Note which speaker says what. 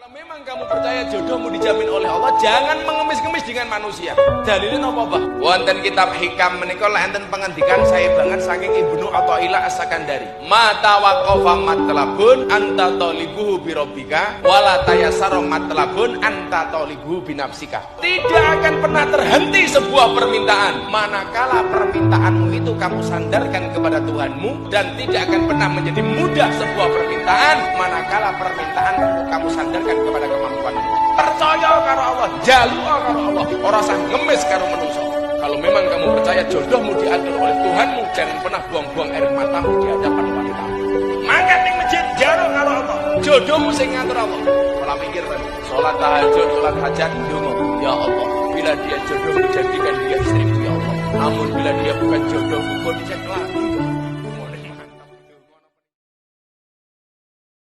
Speaker 1: Kalau memang kamu percaya jodohmu dijamin oleh Allah, jangan mengemis-kemis dengan manusia. Dalilnya apa, Pak? Wonten kitab Hikam menika enten pengendikan saya banget saking Ibnu Athaillah As-Sakandari. Mata waqafa matlabun anta talibuhu bi rabbika wala tayassara matlabun anta talibuhu bi nafsika. Tidak akan pernah terhenti sebuah permintaan manakala permintaanmu itu kamu sandarkan kepada Tuhanmu, dan tidak akan pernah menjadi mudah sebuah permintaan manakala permintaanmu kamu sandarkan kepada kemampuanmu. Percaya karo Allah, jaluk karo Allah, ora usah ngemis karo manusia. Kalau memang kamu percaya jodohmu diatur oleh Tuhanmu, jangan pernah buang-buang air matamu di hadapan wanita. Makan ning masjid jaluk karo Allah, jodohmu sing ngatur Allah. Pola mikir kan, salat tahajud, salat hajat, ndonga, ya Allah, bila dia jodohmu jadikan dia istrimu ya Allah. Namun bila dia bukan jodohmu, kondisi kelak